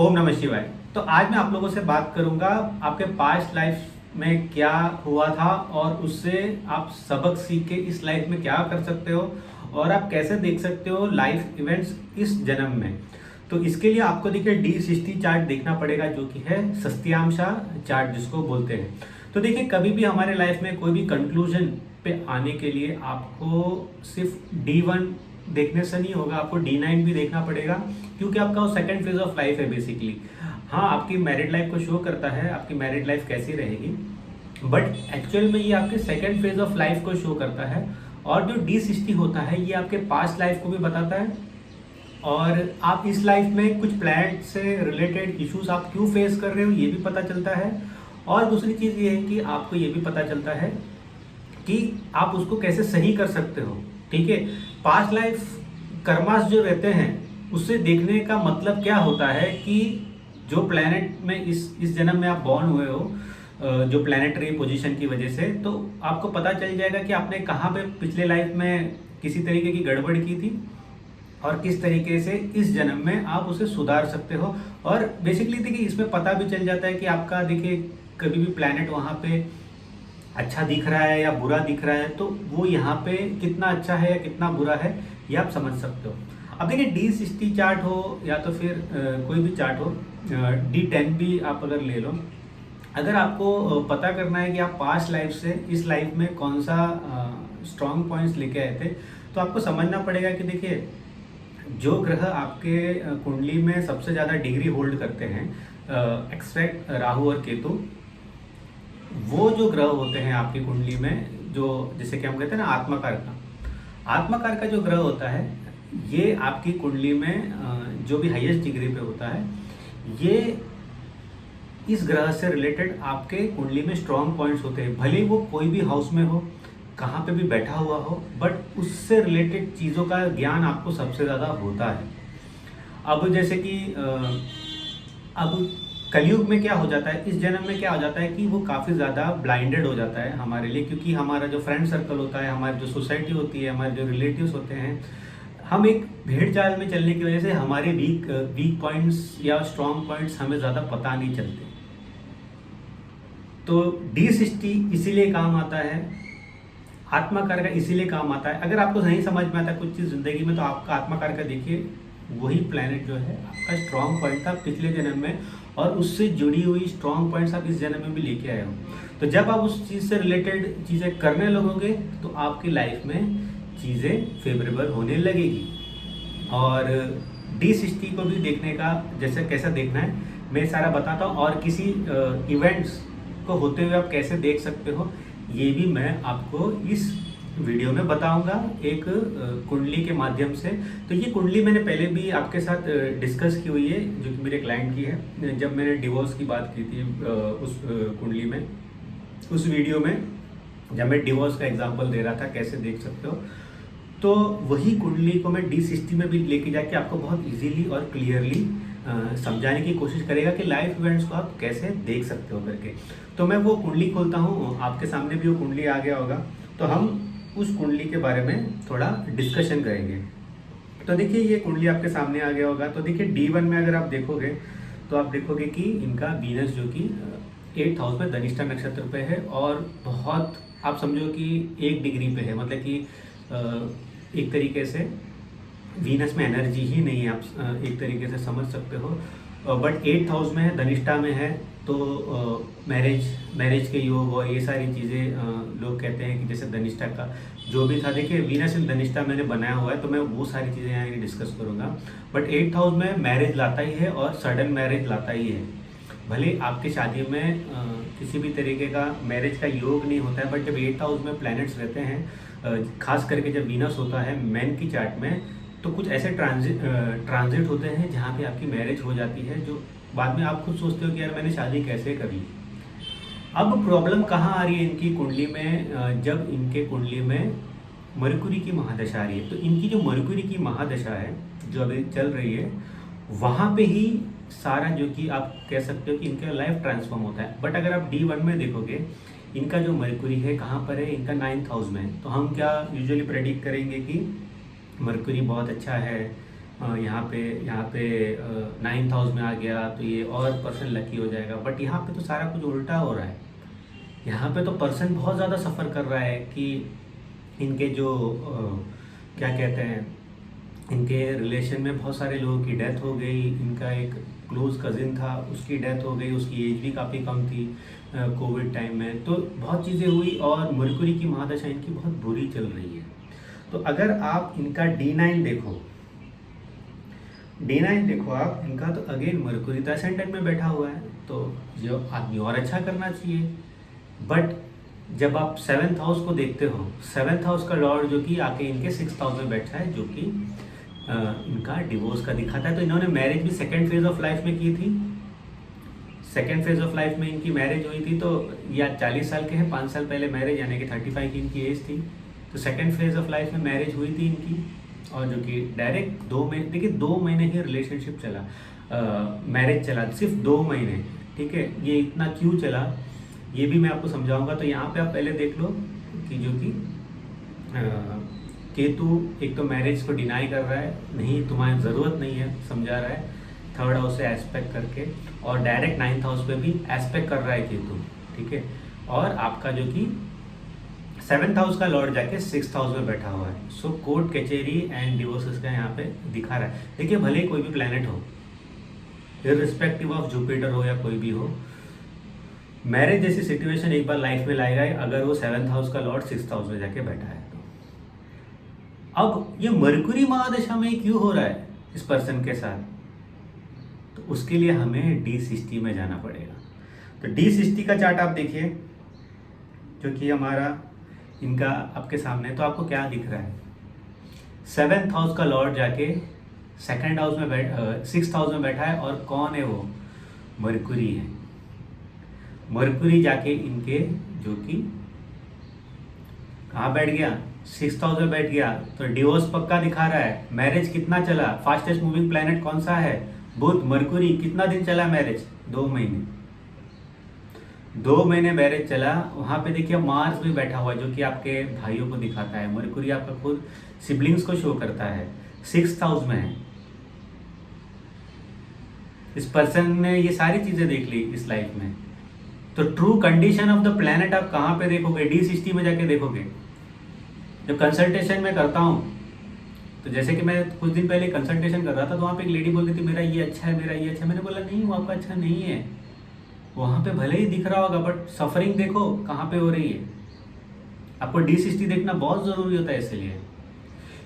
ओम नमः शिवाय। तो आज मैं आप लोगों से बात करूंगा आपके पास्ट लाइफ में क्या हुआ था और उससे आप सबक सीख के इस लाइफ में क्या कर सकते हो और आप कैसे देख सकते हो लाइफ इवेंट्स इस जन्म में। तो इसके लिए आपको देखिए D60 चार्ट देखना पड़ेगा, जो कि है सस्त्यांशा चार्ट जिसको बोलते हैं। तो देखिए कभी भी हमारे लाइफ में कोई भी कंक्लूजन पे आने के लिए आपको सिर्फ D1 देखने से नहीं होगा, आपको D9 भी देखना पड़ेगा, क्योंकि आपका वो सेकंड फेज ऑफ लाइफ है बेसिकली। हाँ, आपकी मैरिड लाइफ को शो करता है आपकी मैरिड लाइफ कैसी रहेगी, बट एक्चुअल में ये आपके सेकंड फेज ऑफ लाइफ को शो करता है। और जो D60 होता है ये आपके पास्ट लाइफ को भी बताता है और आप इस लाइफ में कुछ प्लैनेट से रिलेटेड इश्यूज आप क्यों फेस कर रहे हो ये भी पता चलता है। और दूसरी चीज़ ये है कि आपको ये भी पता चलता है कि आप उसको कैसे सही कर सकते हो। ठीक है, पास्ट लाइफ कर्मास जो रहते हैं उससे देखने का मतलब क्या होता है कि जो प्लैनेट में इस जन्म में आप बॉर्न हुए हो, जो प्लैनेटरी पोजीशन की वजह से, तो आपको पता चल जाएगा कि आपने कहाँ पे पिछले लाइफ में किसी तरीके की गड़बड़ की थी और किस तरीके से इस जन्म में आप उसे सुधार सकते हो। और बेसिकली देखिए इसमें पता भी चल जाता है कि आपका देखिए कभी भी प्लैनेट वहाँ पे अच्छा दिख रहा है या बुरा दिख रहा है, तो वो यहाँ पे कितना अच्छा है या कितना बुरा है ये आप समझ सकते हो। अब देखिए D60 चार्ट हो या तो फिर कोई भी चार्ट हो, D10 भी आप अगर ले लो, अगर आपको पता करना है कि आप पास्ट लाइफ से इस लाइफ में कौन सा स्ट्रॉन्ग पॉइंट्स लेके आए थे, तो आपको समझना पड़ेगा कि देखिए जो ग्रह आपके कुंडली में सबसे ज़्यादा डिग्री होल्ड करते हैं, एक्सेप्ट राहु और केतु, वो जो ग्रह होते हैं आपकी कुंडली में, जो जिसे कि हम कहते हैं ना आत्मकार का, आत्मकार का जो ग्रह होता है ये आपकी कुंडली में जो भी हाईएस्ट डिग्री पे होता है, ये इस ग्रह से रिलेटेड आपके कुंडली में स्ट्रॉन्ग पॉइंट्स होते हैं। भले वो कोई भी हाउस में हो, कहाँ पे भी बैठा हुआ हो, बट उससे रिलेटेड चीज़ों का ज्ञान आपको सबसे ज़्यादा होता है। अब जैसे कि अब कलयुग में क्या हो जाता है, इस जन्म में क्या हो जाता है कि वो काफ़ी ज़्यादा ब्लाइंडेड हो जाता है हमारे लिए, क्योंकि हमारा जो फ्रेंड सर्कल होता है, हमारी जो सोसाइटी होती है, हमारे जो रिलेटिव्स होते हैं, हम एक भेड़ चाल में चलने की वजह से हमारे वीक पॉइंट्स या स्ट्रॉन्ग पॉइंट्स हमें ज़्यादा पता नहीं चलते। तो D60 इसीलिए काम आता है, आत्माकार का इसीलिए काम आता है। अगर आपको नहीं समझ में आता कुछ चीज़ ज़िंदगी में, तो आपका आत्माकार का देखिए वही प्लैनेट जो है आपका स्ट्रॉन्ग पॉइंट था पिछले जन्म में, और उससे जुड़ी हुई स्ट्रॉन्ग पॉइंट्स आप इस जन्म में भी लेके आए हो। तो जब आप उस चीज़ से रिलेटेड चीज़ें करने लगोगे तो आपकी लाइफ में चीज़ें फेवरेबल होने लगेगी। और D60 को भी देखने का जैसे कैसा देखना है मैं सारा बताता हूँ, और किसी इवेंट्स को होते हुए आप कैसे देख सकते हो ये भी मैं आपको इस वीडियो में बताऊंगा एक कुंडली के माध्यम से। तो ये कुंडली मैंने पहले भी आपके साथ डिस्कस की हुई है, जो कि मेरे क्लाइंट की है, जब मैंने डिवोर्स की बात की थी उस कुंडली में, उस वीडियो में जब मैं डिवोर्स का एग्जांपल दे रहा था कैसे देख सकते हो। तो वही कुंडली को मैं D60 में भी लेके जाके आपको बहुत इजीली और क्लियरली समझाने की कोशिश करेगा कि लाइफ इवेंट्स को आप कैसे देख सकते हो करके। तो मैं वो कुंडली खोलता हूँ, आपके सामने भी वो कुंडली आ गया होगा, तो हम उस कुंडली के बारे में थोड़ा डिस्कशन करेंगे। तो देखिए ये कुंडली आपके सामने आ गया होगा। तो देखिए D1 में अगर आप देखोगे तो आप देखोगे कि इनका वीनस जो कि 8th हाउस में धनिष्ठा नक्षत्र पे है, और बहुत आप समझो कि 1 डिग्री पे है, मतलब कि एक तरीके से वीनस में एनर्जी ही नहीं है, आप एक तरीके से समझ सकते हो। बट 8th हाउस में है, धनिष्ठा में है, तो मैरिज के योग और ये सारी चीज़ें लोग कहते हैं कि जैसे धनिष्ठा का जो भी था, देखिए वीनस इन धनिष्ठा मैंने बनाया हुआ है, तो मैं वो सारी चीज़ें यहाँ डिस्कस करूँगा। बट 8th हाउस में मैरिज लाता ही है और सडन मैरिज लाता ही है। भले आपकी शादी में किसी भी तरीके का मैरिज का योग नहीं होता है, बट जब 8th हाउस में प्लैनेट्स रहते हैं, खास करके जब वीनस होता है मैन की चार्ट में, तो कुछ ऐसे ट्रांजिट होते हैं जहाँ पे आपकी मैरिज हो जाती है, जो बाद में आप खुद सोचते हो कि यार मैंने शादी कैसे कर ली। अब प्रॉब्लम कहाँ आ रही है इनकी कुंडली में, जब इनके कुंडली में मरकुरी की महादशा आ रही है। तो इनकी जो मरकुरी की महादशा है जो अभी चल रही है, वहाँ पे ही सारा जो कि आप कह सकते हो कि इनका लाइफ ट्रांसफॉर्म होता है। बट अगर आप D1 में देखोगे, इनका जो मरकुरी है कहाँ पर है, इनका 9th हाउस में है। तो हम क्या यूजुअली प्रेडिक्ट करेंगे कि मरकुरी बहुत अच्छा है, यहाँ पे 9th हाउस में आ गया तो ये और पर्सन लकी हो जाएगा। बट यहाँ पे तो सारा कुछ उल्टा हो रहा है। यहाँ पे तो पर्सन बहुत ज़्यादा सफ़र कर रहा है कि इनके जो क्या कहते हैं, इनके रिलेशन में बहुत सारे लोगों की डेथ हो गई। इनका एक क्लोज कज़िन था, उसकी डेथ हो गई, उसकी एज भी काफ़ी कम थी कोविड टाइम में। तो बहुत चीज़ें हुई और मरकुरी की महादशा इनकी बहुत बुरी चल रही है। तो अगर आप इनका D9 देखो आप, इनका तो अगेन मरकुरी तो असेंडेंट में बैठा हुआ है, तो जो आदमी और अच्छा करना चाहिए। बट जब आप 7th हाउस को देखते हो, 7th हाउस का लॉर्ड जो कि आके इनके 6th हाउस में बैठा है, जो कि इनका डिवोर्स का दिखाता है। तो इन्होंने मैरिज भी सेकेंड फेज ऑफ लाइफ में की थी। सेकेंड फेज ऑफ लाइफ में इनकी मैरिज हुई थी। तो या 40 साल के हैं, 5 साल पहले मैरिज, यानी कि 35 की इनकी एज थी। तो सेकेंड फेज ऑफ लाइफ में मैरिज हुई थी इनकी, और जो कि डायरेक्ट 2 महीने, देखिए 2 महीने ही रिलेशनशिप चला, मैरिज चला, सिर्फ 2 महीने। ठीक है, ये इतना क्यों चला ये भी मैं आपको समझाऊंगा। तो यहाँ पे आप पहले देख लो कि जो कि केतु एक तो मैरिज को डिनाई कर रहा है, नहीं तुम्हारी ज़रूरत नहीं है, समझा रहा है 3rd हाउस से एस्पेक्ट करके, और डायरेक्ट 9th हाउस पे भी एस्पेक्ट कर रहा है केतु। ठीक है, और आपका जो कि 7th हाउस का लॉर्ड जाके 6th हाउस में बैठा हुआ है। सो कोर्ट कचहरी एंड डिवोर्सेस का यहाँ पे दिखा रहा है। देखिए भले ही कोई भी प्लेनेट हो, इररिस्पेक्टिव ऑफ जुपिटर हो या कोई भी हो, मैरिज जैसी सिचुएशन एक बार लाइफ में लाएगा अगर वो 7th हाउस का लॉर्ड 6th हाउस में जाके बैठा है तो। अब ये मरकुरी महादशा में क्यों हो रहा है इस पर्सन के साथ, तो उसके लिए हमें D60 में जाना पड़ेगा। तो D60 का चार्ट आप देखिए, जो कि हमारा इनका आपके सामने, तो आपको क्या दिख रहा है, 7th हाउस का लॉर्ड जाके 2nd हाउस में 6th हाउस में बैठा है। और कौन है वो, मरकुरी है। मरकुरी जाके इनके जो कि कहाँ बैठ गया, 6th हाउस में बैठ गया। तो डिवोर्स पक्का दिखा रहा है। मैरिज कितना चला, फास्टेस्ट मूविंग प्लैनेट कौन सा है, बुध। मरकुरी कितना दिन चला मैरिज, 2 महीने। 2 महीने मैरिज चला। वहाँ पे देखिए मार्स भी बैठा हुआ है, जो कि आपके भाइयों को दिखाता है। मरकुरी आपका खुद सिबलिंग्स को शो करता है, 6th हाउस में है। इस पर्सन ने ये सारी चीज़ें देख ली इस लाइफ में। तो true condition of the planet आप कहाँ पे देखोगे, D60 में जाके देखोगे। जब कंसल्टेशन में करता हूँ, तो जैसे कि मैं कुछ दिन पहले कंसल्टेशन कर रहा था, तो वहाँ पे एक लेडी बोल रही थी मेरा ये अच्छा है, मेरा ये अच्छा है। मैंने बोला नहीं, वो आपका अच्छा नहीं है। वहाँ पे भले ही दिख रहा होगा, बट सफरिंग देखो कहाँ पे हो रही है। आपको D60 देखना बहुत ज़रूरी होता है। इसलिए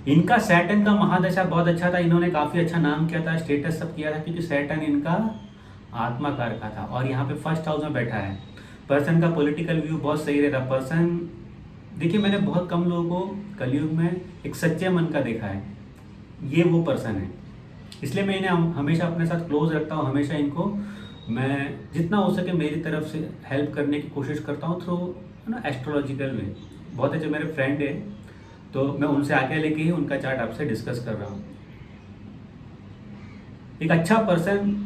इनका सैटर्न का महादशा बहुत अच्छा था, इन्होंने काफ़ी अच्छा नाम किया था, स्टेटस सब किया था, क्योंकि सैटर्न इनका आत्मा कार का था और यहाँ पे 1st हाउस में बैठा है। पर्सन का पॉलिटिकल व्यू बहुत सही रहता। पर्सन देखिए, मैंने बहुत कम लोगों को कलयुग में एक सच्चे मन का देखा है, ये वो पर्सन है। इसलिए मैं इन्हें हमेशा अपने साथ क्लोज रखता हूँ। हमेशा इनको मैं जितना हो सके मेरी तरफ से हेल्प करने की कोशिश करता हूँ थ्रू ना एस्ट्रोलॉजिकल वे। बहुत अच्छे मेरे फ्रेंड है, तो मैं उनसे आगे लेके ही उनका चार्ट आपसे डिस्कस कर रहा हूँ। एक अच्छा पर्सन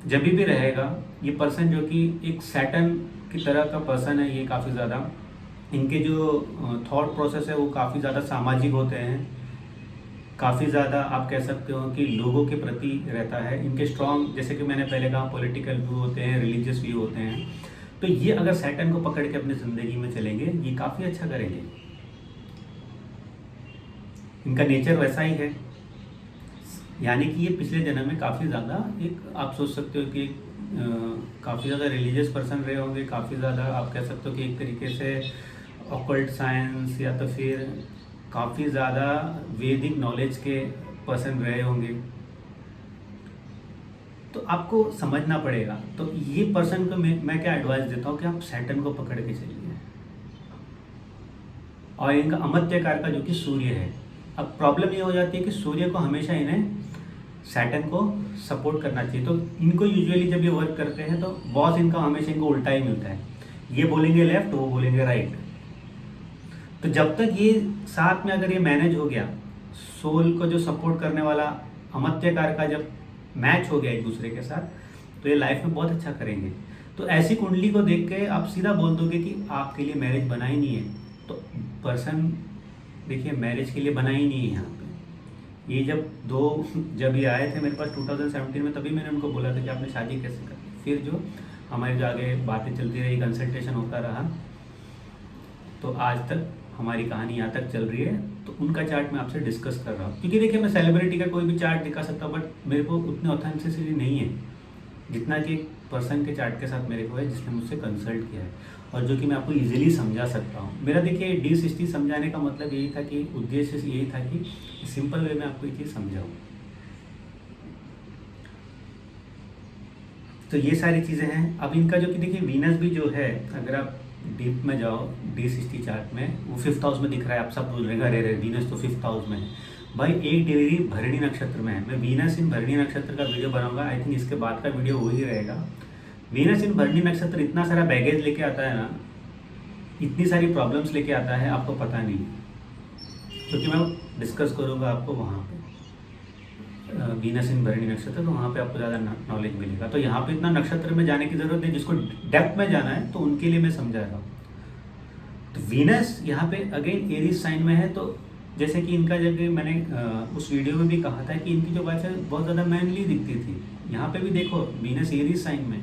जब भी रहेगा, ये पर्सन जो कि एक सैटर्न की तरह का पर्सन है, ये काफ़ी ज़्यादा इनके जो थॉट प्रोसेस है वो काफ़ी ज़्यादा सामाजिक होते हैं, काफ़ी ज़्यादा आप कह सकते हो कि लोगों के प्रति रहता है। इनके स्ट्रॉन्ग, जैसे कि मैंने पहले कहा, पॉलिटिकल व्यू होते हैं, रिलीजियस व्यू होते हैं। तो ये अगर सैटर्न को पकड़ के अपनी ज़िंदगी में चलेंगे, ये काफ़ी अच्छा करेंगे। इनका नेचर वैसा ही है, यानी कि ये पिछले जन्म में काफ़ी ज़्यादा एक आप सोच सकते हो कि काफ़ी ज़्यादा रिलीजियस पर्सन रहे होंगे। काफ़ी ज़्यादा आप कह सकते हो कि एक तरीके से ऑकल्ट साइंस या तो फिर काफ़ी ज़्यादा वैदिक नॉलेज के पर्सन रहे होंगे। तो आपको समझना पड़ेगा। तो ये पर्सन को मैं क्या एडवाइस देता हूँ कि आप सैटर्न को पकड़ के चलिए। और इनका अमत्यकार का जो कि सूर्य है। अब प्रॉब्लम ये हो जाती है कि सूर्य को हमेशा इन्हें सैटर्न को सपोर्ट करना चाहिए। तो इनको यूजुअली जब ये वर्क करते हैं तो बॉस इनका हमेशा इनको उल्टा ही मिलता है। ये बोलेंगे लेफ्ट, वो बोलेंगे राइट। तो जब तक ये साथ में अगर ये मैनेज हो गया, सोल को जो सपोर्ट करने वाला अमत्यकार का जब मैच हो गया एक दूसरे के साथ, तो ये लाइफ में बहुत अच्छा करेंगे। तो ऐसी कुंडली को देख के आप सीधा बोल दोगे कि आपके लिए मैरिज बना ही नहीं है। तो पर्सन देखिए मैरिज के लिए बना ही नहीं है यहाँ पे। ये जब ये आए थे मेरे पास 2017 में, तभी मैंने उनको बोला था कि आपने शादी कैसे कर। फिर जो हमारी जो आगे बातें चलती रही, कंसल्टेशन होता रहा, तो आज तक हमारी कहानी यहाँ तक चल रही है। तो उनका चार्ट मैं आपसे डिस्कस कर रहा हूँ, क्योंकि देखिए मैं सेलिब्रिटी का कोई भी चार्ट दिखा सकता हूँ, बट मेरे को उतने ऑथेंटिसिटी नहीं है जितना कि एक पर्सन के चार्ट के साथ मेरे को है, जिसने मुझसे कंसल्ट किया है और जो कि मैं आपको इजीली समझा सकता हूँ। मेरा देखिए D60 समझाने का मतलब यही था कि उद्देश्य यही था कि सिंपल वे में आपको ये चीज़ समझाऊँ। तो ये सारी चीज़ें हैं। अब इनका जो कि देखिए वीनस भी जो है, अगर आप डीप में जाओ D60 चार्ट में, वो 5th हाउस में दिख रहा है। आप सब बोल रहे हैं अरे वीनस तो 5th हाउस में है। भाई एक डिग्री भरणी नक्षत्र में है। मैं वीनस इन भरणी नक्षत्र का वीडियो बनाऊंगा, आई थिंक इसके बाद का वीडियो वही रहेगा। वीनस इन भरणी नक्षत्र इतना सारा बैगेज लेके आता है ना, इतनी सारी प्रॉब्लम्स लेके आता है, आपको पता नहीं, क्योंकि मैं डिस्कस करूँगा आपको वहाँ पे वीनस इन भरणी नक्षत्र, तो वहाँ पे आपको ज़्यादा नॉलेज मिलेगा। तो यहाँ पे इतना नक्षत्र में जाने की ज़रूरत नहीं, जिसको डेप्थ में जाना है तो उनके लिए मैं समझा रहा हूँ। तो वीनस यहाँ पे अगेन एरीज साइन में है। तो जैसे कि इनका जगह मैंने उस वीडियो में भी कहा था कि इनकी जो वाइफ है बहुत ज़्यादा मैनली दिखती थी। यहाँ पे भी देखो वीनस एरीज साइन में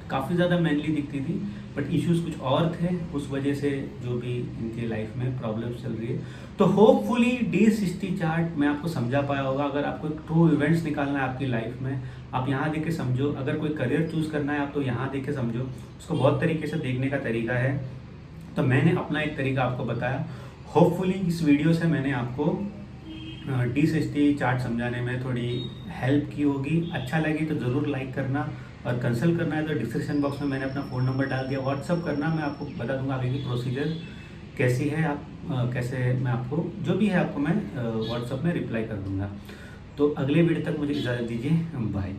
काफ़ी ज़्यादा मैनली दिखती थी, बट इश्यूज कुछ और थे, उस वजह से जो भी इनकी लाइफ में प्रॉब्लम्स चल रही है। तो होपफुली D60 चार्ट मैं आपको समझा पाया होगा। अगर आपको ट्रू इवेंट्स निकालना है आपकी लाइफ में, आप यहाँ देख के समझो। अगर कोई करियर चूज़ करना है आप तो यहाँ देख के समझो। उसको बहुत तरीके से देखने का तरीका है, तो मैंने अपना एक तरीका आपको बताया। होपफुली इस वीडियो से मैंने आपको D60 चार्ट समझाने में थोड़ी हेल्प की होगी। अच्छा लगे तो ज़रूर लाइक करना, और कंसल्ट करना है तो डिस्क्रिप्शन बॉक्स में मैंने अपना फ़ोन नंबर डाल दिया। व्हाट्सअप करना, मैं आपको बता दूंगा आगे की प्रोसीजर कैसी है। आप कैसे मैं आपको जो भी है आपको मैं व्हाट्सअप में रिप्लाई कर दूंगा। तो अगले वीडियो तक मुझे इजाज़त दीजिए, बाय।